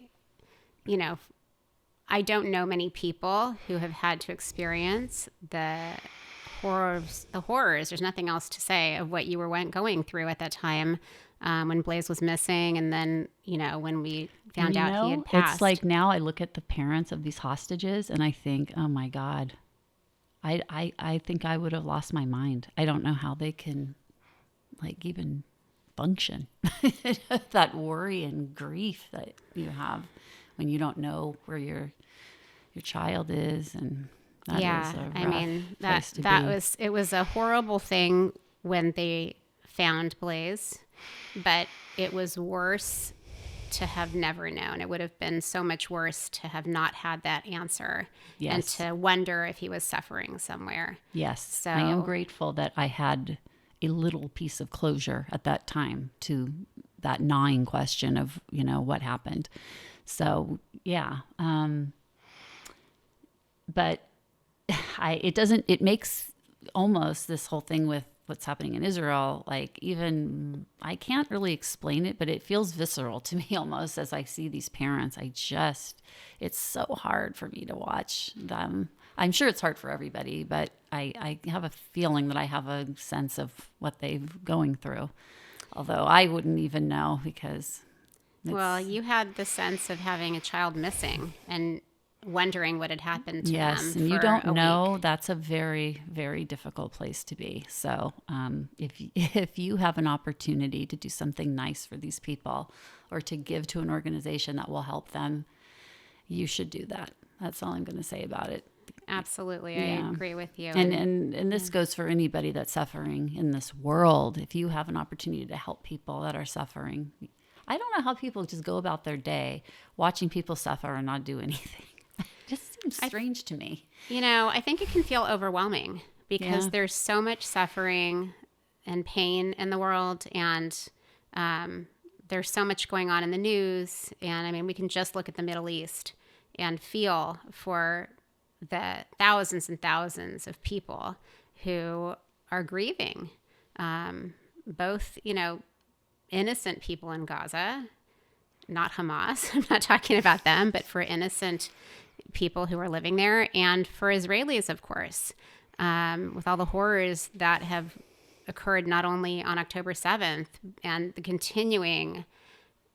[SPEAKER 2] don't know many people who have had to experience the horrors. There's nothing else to say of what you were going through at that time when Blaze was missing, and then when we found out he had passed.
[SPEAKER 1] It's now I look at the parents of these hostages and I think, oh my God, I think I would have lost my mind. I don't know how they can even function. That worry and grief that you have when you don't know where your child is, and it was a horrible thing when they found Blaze, but it was worse to have never known. It would have been so much worse to have not had that answer and to wonder if he was suffering somewhere. Yes.
[SPEAKER 2] So
[SPEAKER 1] I am grateful that I had a little piece of closure at that time to that gnawing question of, what happened. So, yeah. But it makes almost this whole thing with what's happening in Israel, like even I can't really explain it, but it feels visceral to me almost as I see these parents. It's so hard for me to watch them. I'm sure it's hard for everybody, but I have a feeling that I have a sense of what they're going through. Although I wouldn't even know because...
[SPEAKER 2] Well, you had the sense of having a child missing and wondering what had happened to them.
[SPEAKER 1] Yes, and you don't know. That's a very, very difficult place to be. So if you have an opportunity to do something nice for these people or to give to an organization that will help them, you should do that. That's all I'm going to say about it.
[SPEAKER 2] Absolutely.
[SPEAKER 1] Yeah.
[SPEAKER 2] I agree with you.
[SPEAKER 1] And this goes for anybody that's suffering in this world. If you have an opportunity to help people that are suffering, I don't know how people just go about their day watching people suffer and not do anything. It just seems strange to me.
[SPEAKER 2] I think it can feel overwhelming because
[SPEAKER 1] Yeah.
[SPEAKER 2] there's so much suffering and pain in the world, and there's so much going on in the news. And I mean, we can just look at the Middle East and feel for the thousands and thousands of people who are grieving, both, innocent people in Gaza, not Hamas. I'm not talking about them, but for innocent people who are living there, and for Israelis, of course, with all the horrors that have occurred not only on October 7th and the continuing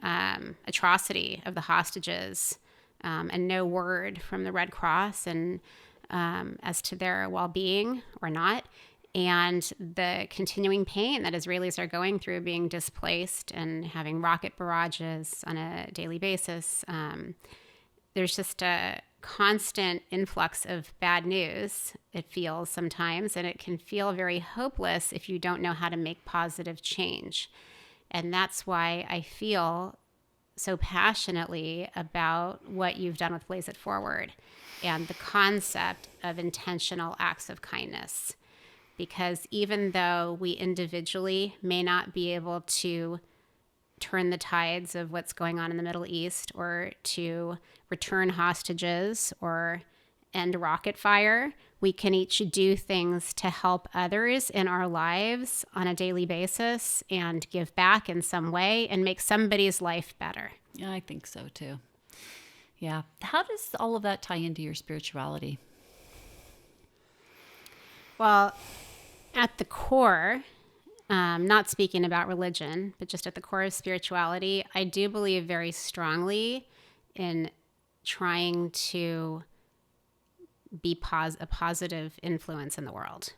[SPEAKER 2] atrocity of the hostages, and no word from the Red Cross and as to their well-being or not, and the continuing pain that Israelis are going through being displaced and having rocket barrages on a daily basis. There's just a constant influx of bad news, it feels sometimes, and it can feel very hopeless if you don't know how to make positive change. And that's why I feel so passionately about what you've done with Blaze It Forward and the concept of intentional acts of kindness. Because even though we individually may not be able to turn the tides of what's going on in the Middle East or to return hostages or end rocket fire, we can each do things to help others in our lives on a daily basis and give back in some way and make somebody's life better.
[SPEAKER 1] Yeah, I think so too. Yeah. How does all of that tie into your spirituality?
[SPEAKER 2] Well, at the core, not speaking about religion, but just at the core of spirituality, I do believe very strongly in trying to be a positive influence in the world.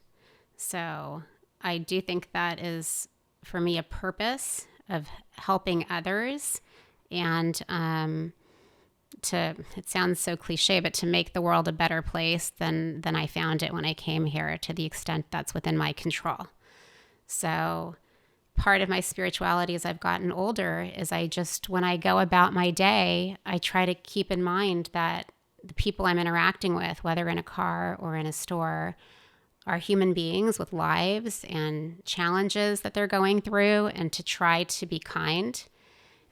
[SPEAKER 2] So I do think that is, for me, a purpose of helping others and it sounds so cliche, but to make the world a better place than I found it when I came here, to the extent that's within my control. So part of my spirituality as I've gotten older is when I go about my day, I try to keep in mind that the people I'm interacting with, whether in a car or in a store, are human beings with lives and challenges that they're going through, and to try to be kind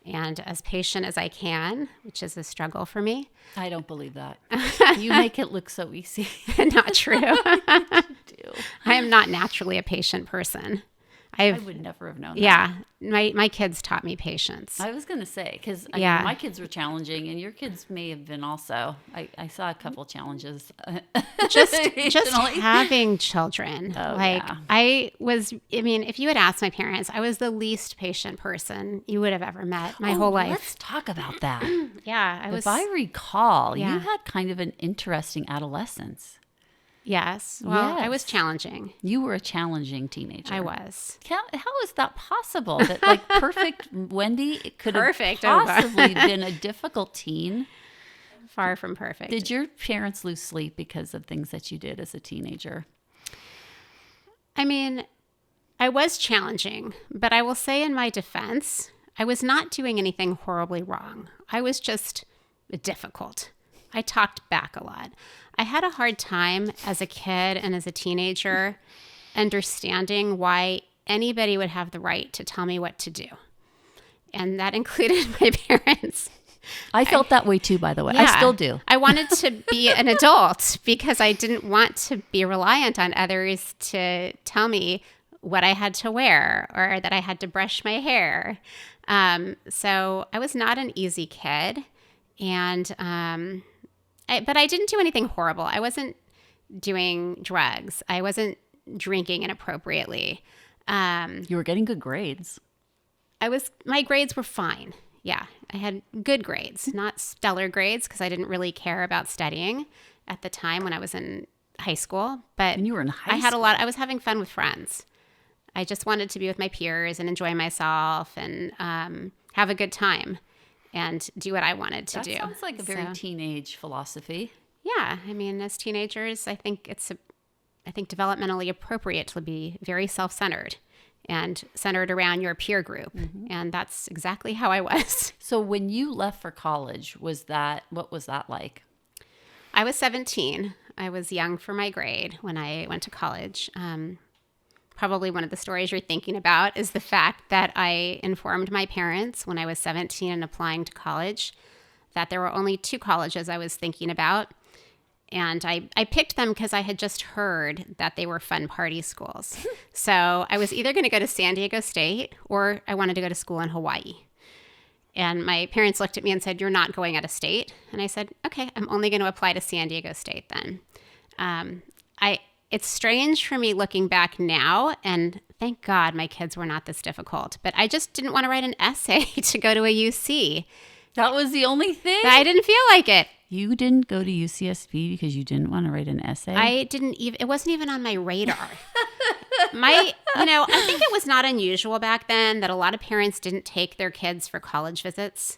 [SPEAKER 2] and as patient as I can, which is a struggle for me.
[SPEAKER 1] I don't believe that. You make it look so easy.
[SPEAKER 2] Not true.
[SPEAKER 1] You do.
[SPEAKER 2] I am not naturally a patient person.
[SPEAKER 1] I would never have known that.
[SPEAKER 2] Yeah. My kids taught me patience.
[SPEAKER 1] I was going to say, because my kids were challenging, and your kids may have been also. I saw a couple challenges.
[SPEAKER 2] Just having children. If you had asked my parents, I was the least patient person you would have ever met my whole life.
[SPEAKER 1] Let's talk about that.
[SPEAKER 2] Yeah.
[SPEAKER 1] If I recall, you had kind of an interesting adolescence.
[SPEAKER 2] Yes. Well,
[SPEAKER 1] Yes.
[SPEAKER 2] I was challenging.
[SPEAKER 1] You were a challenging teenager.
[SPEAKER 2] I was.
[SPEAKER 1] How is that possible? That perfect Wendy could have
[SPEAKER 2] Perfect.
[SPEAKER 1] possibly been a difficult teen?
[SPEAKER 2] Far from perfect.
[SPEAKER 1] Did your parents lose sleep because of things that you did as a teenager?
[SPEAKER 2] I mean, I was challenging, but I will say in my defense, I was not doing anything horribly wrong. I was just difficult. I talked back a lot. I had a hard time as a kid and as a teenager understanding why anybody would have the right to tell me what to do. And that included my parents.
[SPEAKER 1] I felt that way too, by the way. I still do.
[SPEAKER 2] I wanted to be an adult because I didn't want to be reliant on others to tell me what I had to wear or that I had to brush my hair. So I was not an easy kid. And but I didn't do anything horrible. I wasn't doing drugs. I wasn't drinking inappropriately.
[SPEAKER 1] You were getting good grades.
[SPEAKER 2] My grades were fine. Yeah, I had good grades, not stellar grades because I didn't really care about studying at the time when I was in high school. But
[SPEAKER 1] And you were in high
[SPEAKER 2] I was having fun with friends. I just wanted to be with my peers and enjoy myself and have a good time and do what I wanted to do.
[SPEAKER 1] That sounds like a very teenage philosophy.
[SPEAKER 2] Yeah, I mean, as teenagers, I think developmentally appropriate to be very self-centered and centered around your peer group. Mm-hmm. And that's exactly how I was.
[SPEAKER 1] So when you left for college, what was that like?
[SPEAKER 2] I was 17. I was young for my grade when I went to college. Probably one of the stories you're thinking about is the fact that I informed my parents when I was 17 and applying to college that there were only 2 colleges I was thinking about. And I picked them because I had just heard that they were fun party schools. So I was either going to go to San Diego State or I wanted to go to school in Hawaii. And my parents looked at me and said, "You're not going out of state." And I said, "Okay, I'm only going to apply to San Diego State then." It's strange for me looking back now, and thank God my kids were not this difficult. But I just didn't want to write an essay to go to a UC.
[SPEAKER 1] That was the only thing?
[SPEAKER 2] I didn't feel like it.
[SPEAKER 1] You didn't go to UCSB because you didn't want to write an essay?
[SPEAKER 2] It wasn't even on my radar. I think it was not unusual back then that a lot of parents didn't take their kids for college visits.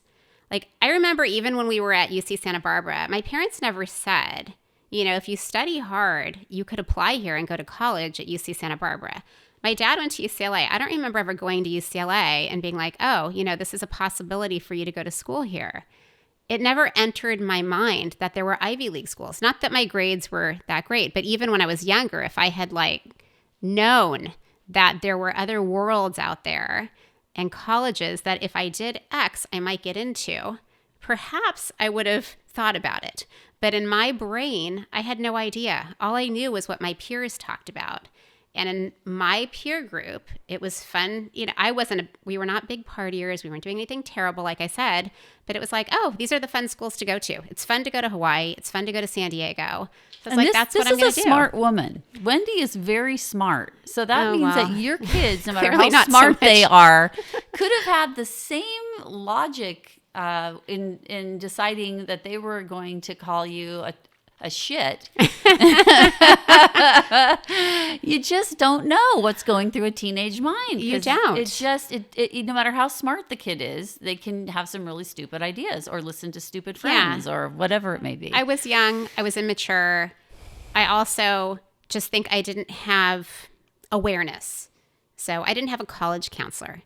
[SPEAKER 2] Like, I remember even when we were at UC Santa Barbara, my parents never said, if you study hard, you could apply here and go to college at UC Santa Barbara. My dad went to UCLA. I don't remember ever going to UCLA and being like, "Oh, this is a possibility for you to go to school here." It never entered my mind that there were Ivy League schools. Not that my grades were that great, but even when I was younger, if I had known that there were other worlds out there and colleges that if I did X, I might get into, perhaps I would have thought about it. But in my brain, I had no idea. All I knew was what my peers talked about. And in my peer group, it was fun. We were not big partiers. We weren't doing anything terrible, like I said, but it was like, oh, these are the fun schools to go to. It's fun to go to Hawaii. It's fun to go to San Diego. So it's that's what I'm going to do.
[SPEAKER 1] This is a smart woman. Wendy is very smart. So that means that your kids, no matter
[SPEAKER 2] Clearly
[SPEAKER 1] how smart they are, could have had the same logic in deciding that they were going to call you a shit. You just don't know what's going through a teenage mind.
[SPEAKER 2] You don't.
[SPEAKER 1] It's just, no matter how smart the kid is, they can have some really stupid ideas or listen to stupid friends or whatever it may be.
[SPEAKER 2] I was young. I was immature. I also just think I didn't have awareness. So I didn't have a college counselor.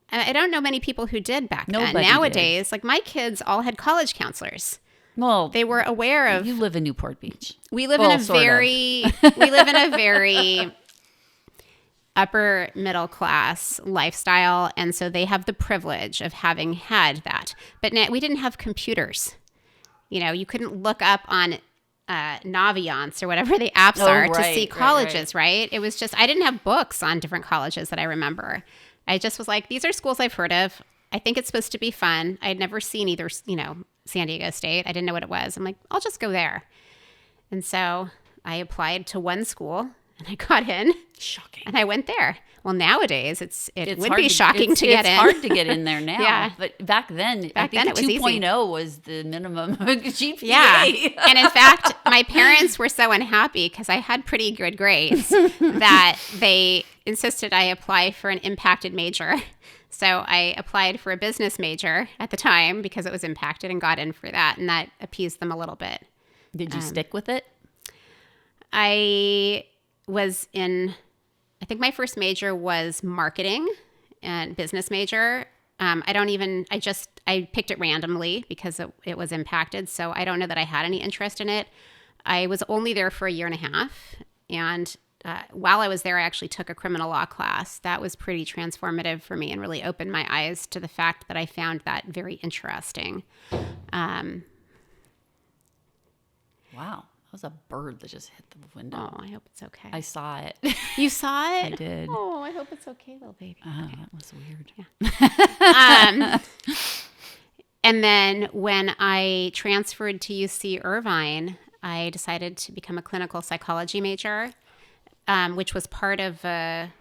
[SPEAKER 2] And I don't know many people who did back then. Nowadays, my kids all had college counselors.
[SPEAKER 1] Well,
[SPEAKER 2] they were aware of.
[SPEAKER 1] You live in Newport Beach.
[SPEAKER 2] We live in a very upper middle class lifestyle, and so they have the privilege of having had that. But we didn't have computers. You couldn't look up on Naviance or whatever the apps are to see colleges, right? It was just I didn't have books on different colleges that I remember. I just was like, these are schools I've heard of. I think it's supposed to be fun. I'd never seen either, San Diego State. I didn't know what it was. I'm like, I'll just go there. And so I applied to one school and I got in.
[SPEAKER 1] Shocking.
[SPEAKER 2] And I went there. Well, nowadays it would be shocking to get in.
[SPEAKER 1] It's hard to get in there now.
[SPEAKER 2] Yeah.
[SPEAKER 1] But back then, I think
[SPEAKER 2] it was
[SPEAKER 1] 2.0 was the minimum GPA.
[SPEAKER 2] Yeah. And in fact, my parents were so unhappy because I had pretty good grades that they insisted I apply for an impacted major. So I applied for a business major at the time because it was impacted and got in for that. And that appeased them a little bit.
[SPEAKER 1] Did you stick with it?
[SPEAKER 2] I think my first major was marketing and business major. I picked it randomly because it was impacted. So I don't know that I had any interest in it. I was only there for a year and a half. And while I was there, I actually took a criminal law class. That was pretty transformative for me and really opened my eyes to the fact that I found that very interesting.
[SPEAKER 1] Wow. was a bird that just hit the window.
[SPEAKER 2] Oh, I hope it's okay.
[SPEAKER 1] I saw it.
[SPEAKER 2] You saw it?
[SPEAKER 1] I did.
[SPEAKER 2] Oh, I hope it's okay, little baby. Okay.
[SPEAKER 1] That was weird.
[SPEAKER 2] Yeah. And then when I transferred to UC Irvine, I decided to become a clinical psychology major, which was part of a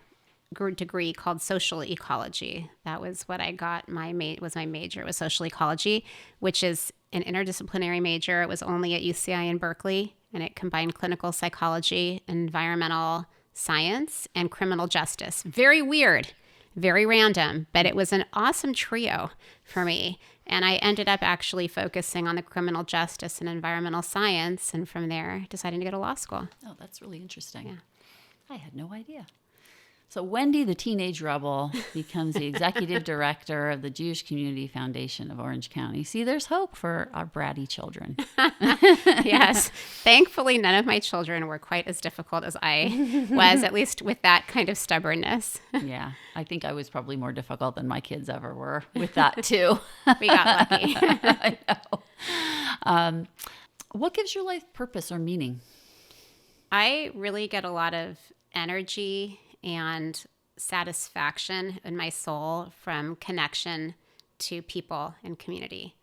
[SPEAKER 2] degree called social ecology. That was what I got. My major. It was social ecology, which is an interdisciplinary major. It was only at UCI in Berkeley, and it combined clinical psychology, environmental science, and criminal justice. Very weird, very random, but it was an awesome trio for me. And I ended up actually focusing on the criminal justice and environmental science, and from there deciding to go to law school.
[SPEAKER 1] Oh, that's really interesting.
[SPEAKER 2] Yeah.
[SPEAKER 1] I had no idea. So Wendy, the teenage rebel, becomes the executive director of the Jewish Community Foundation of Orange County. See, there's hope for our bratty children.
[SPEAKER 2] Yes. Thankfully, none of my children were quite as difficult as I was, at least with that kind of stubbornness.
[SPEAKER 1] Yeah, I think I was probably more difficult than my kids ever were with that, too.
[SPEAKER 2] We got lucky.
[SPEAKER 1] I know. What gives your life purpose or meaning?
[SPEAKER 2] I really get a lot of energy and satisfaction in my soul from connection to people and community.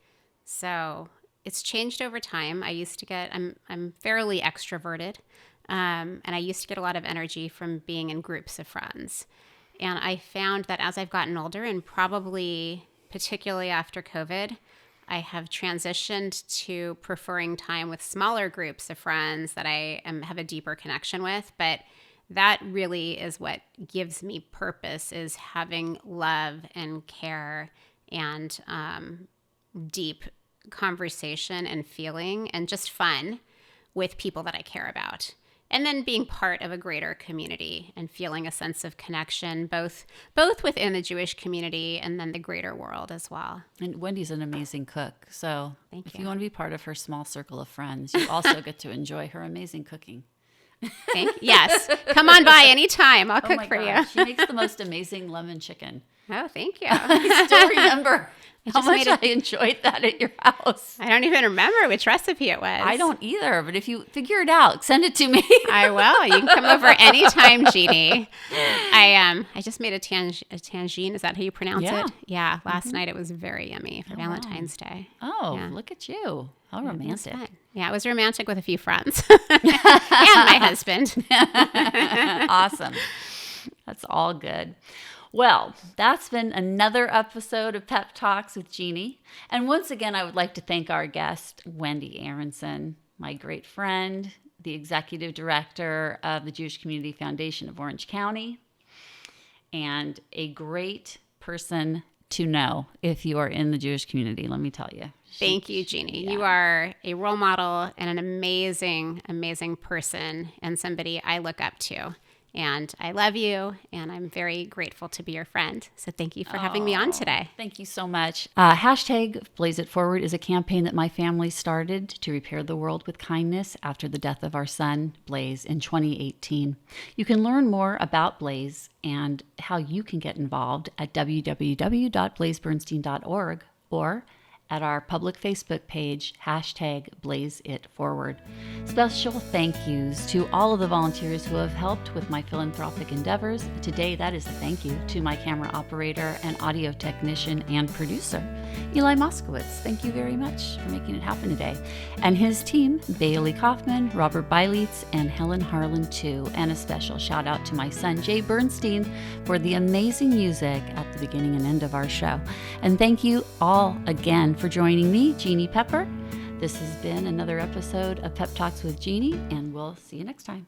[SPEAKER 2] So it's changed over time. I used to get, I'm fairly extroverted, and I used to get a lot of energy from being in groups of friends. And I found that as I've gotten older, and probably particularly after COVID, I have transitioned to preferring time with smaller groups of friends that I have a deeper connection with. But that really is what gives me purpose, is having love and care and deep conversation and feeling and just fun with people that I care about. And then being part of a greater community and feeling a sense of connection, both within the Jewish community and then the greater world as well.
[SPEAKER 1] And Wendy's an amazing cook. So if
[SPEAKER 2] you.
[SPEAKER 1] you want to be part of her small circle of friends, you also get to enjoy her amazing cooking.
[SPEAKER 2] Yes. Come on by anytime. I'll cook for you.
[SPEAKER 1] She makes the most amazing lemon chicken.
[SPEAKER 2] Oh, thank you.
[SPEAKER 1] I still remember how much
[SPEAKER 2] I
[SPEAKER 1] enjoyed that at your house.
[SPEAKER 2] I don't even remember which recipe it was.
[SPEAKER 1] I don't either, but if you figure it out, send it to me.
[SPEAKER 2] I will. You can come over anytime, Jeanne. I just made a tangine. Is that how you pronounce it? Yeah. Last night it was very yummy for Valentine's Day.
[SPEAKER 1] Oh,
[SPEAKER 2] Yeah.
[SPEAKER 1] Look at you. How romantic.
[SPEAKER 2] Yeah, it was romantic with a few friends and my husband.
[SPEAKER 1] Awesome. That's all good. Well, that's been another episode of Pep Talks with Jeanne. And once again, I would like to thank our guest, Wendy Arenson, my great friend, the executive director of the Jewish Community Foundation of Orange County, and a great person to know if you are in the Jewish community, let me tell you.
[SPEAKER 2] Thank you, Jeanne. Yeah. You are a role model and an amazing, amazing person and somebody I look up to. And I love you, and I'm very grateful to be your friend. So thank you for having me on today.
[SPEAKER 1] Thank you so much. Hashtag Blaze It Forward is a campaign that my family started to repair the world with kindness after the death of our son, Blaze, in 2018. You can learn more about Blaze and how you can get involved at www.blazebernstein.org or at our public Facebook page, hashtag Blaze It Forward. Special thank yous to all of the volunteers who have helped with my philanthropic endeavors. Today, that is a thank you to my camera operator and audio technician and producer, Eli Moskowitz. Thank you very much for making it happen today. And his team, Bailey Kaufman, Robert Beilitz, and Helen Harlan too. And a special shout out to my son, Gideon Bernstein, for the amazing music at the beginning and end of our show. And thank you all again for joining me, Jeanne Pepper. This has been another episode of Pep Talks with Jeanne, and we'll see you next time.